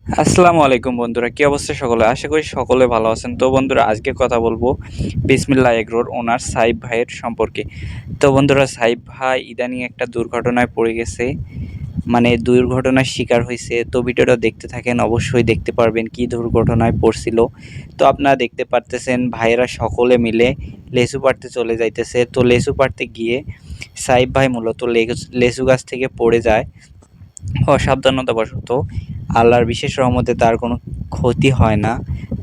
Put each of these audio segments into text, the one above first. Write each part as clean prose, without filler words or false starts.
আসসালামু আলাইকুম বন্ধুরা, কি অবস্থা সকলে? আশা করি সকলে ভালো আছেন। তো বন্ধুরা, আজকে কথা বলবো বিসমিল্লাহ এগ্রোর ওনার সাইব ভাইয়ের সম্পর্কে। তো বন্ধুরা, সাইব ভাই ইদানিং একটা দুর্ঘটনায় পড়ে গেছে, মানে দুর্ঘটনার শিকার হয়েছে। তো ভিডিওটা দেখতে থাকেন, অবশ্যই দেখতে পারবেন কি দুর্ঘটনায় পড়ছিল। তো আপনারা দেখতে পারতেছেন ভাইয়েরা সকলে মিলে লেচু পাড়তে চলে যাইতেছে। তো লেচু পাড়তে গিয়ে সাইব ভাই মূলত লেচু গাছ থেকে পড়ে যায় অসাবধানতাবশত। আল্লাহর বিশেষ রহমতে তার কোনো ক্ষতি হয় না।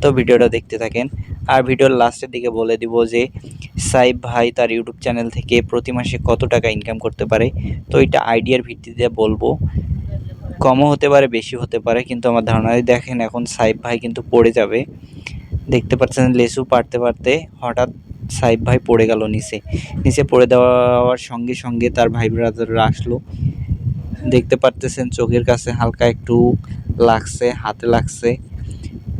তো ভিডিওটা দেখতে থাকেন। আর ভিডিওর লাস্টের দিকে বলে দিব যে সাইব ভাই তার ইউটিউব চ্যানেল থেকে প্রতি মাসে কত টাকা ইনকাম করতে পারে। তো এটা আইডিয়ার ভিত্তিতে বলবো, কমও হতে পারে বেশি হতে পারে, কিন্তু আমার ধারণায় দেখেন এখন সাইব ভাই কিন্তু পড়ে যাবে। দেখতে পাচ্ছেন লেচু পাড়তে পারতে হঠাৎ সাইব ভাই পড়ে গেল নিচে। নিচে পড়ে দেওয়ার সঙ্গে সঙ্গে তার ভাই ব্রাদাররা আসলো। দেখতে পারতেছেন চোখের কাছে হালকা একটু লাগছে, হাতে লাগছে।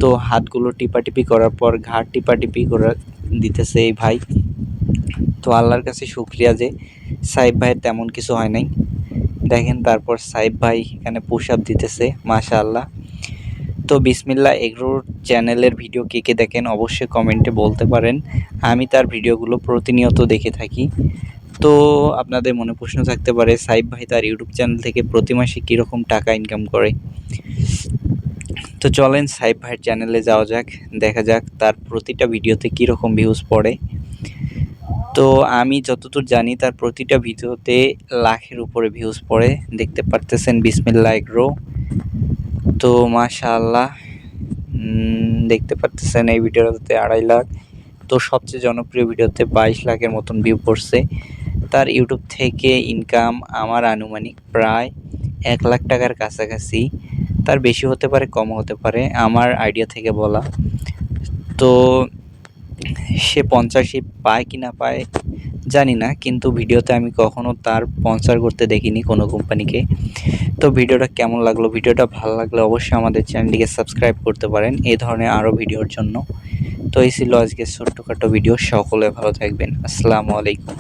তো হাতগুলো টিপাটিপি করার পর ঘাড় টিপাটিপি করে দিতেছে এই ভাই। তো আল্লাহর কাছে শুকরিয়া যে সাইব ভাইয়ের তেমন কিছু হয় নাই। দেখেন তারপর সাইব ভাই এখানে পুশ আপ দিতেছে, মাশাআল্লাহ। তো বিসমিল্লাহ এগ্রোর চ্যানেলের ভিডিও কে কে দেখেন অবশ্যই কমেন্টে বলতে পারেন। আমি তার ভিডিওগুলো প্রতিনিয়ত দেখে থাকি। তো আপনাদের মনে প্রশ্ন থাকতে পারে সাইব ভাই তার ইউটিউব চ্যানেল থেকে প্রতি মাসে কীরকম টাকা ইনকাম করে। তো চলেন সাইব ভাইয়ের চ্যানেলে যাওয়া যাক, দেখা যাক তার প্রতিটা ভিডিওতে কীরকম ভিউজ পড়ে। তো আমি যতদূর জানি তার প্রতিটা ভিডিওতে লাখের উপরে ভিউজ পড়ে। দেখতে পারতেছেন বিসমিল্লাহ এগ্রো। তো মাশাআল্লাহ, দেখতে পারতেছেন এই ভিডিওতে 2.5 লাখ। তো সবচেয়ে জনপ্রিয় ভিডিওতে 22 লাখের মতন ভিউ পড়ছে। তার ইউটিউব থেকে ইনকাম আমার আনুমানিক প্রায় 1 লাখ টাকার কাছাকাছি। তার বেশি হতে পারে, কম হতে পারে, আমার আইডিয়া থেকে বলা। তো সে 50 পায় কি না পায় জানি না, কিন্তু ভিডিওতে আমি কখনো তার স্পন্সর করতে দেখিনি কোনো কোম্পানিকে। তো ভিডিওটা কেমন লাগলো? ভিডিওটা ভালো লাগলে অবশ্যই আমাদের চ্যানেলটিকে সাবস্ক্রাইব করতে পারেন এই ধরনের আরও ভিডিওর জন্য। তো এই ছিল আজকের ছোট্টখাটো ভিডিও। সকলে ভালো থাকবেন। আসসালামু আলাইকুম।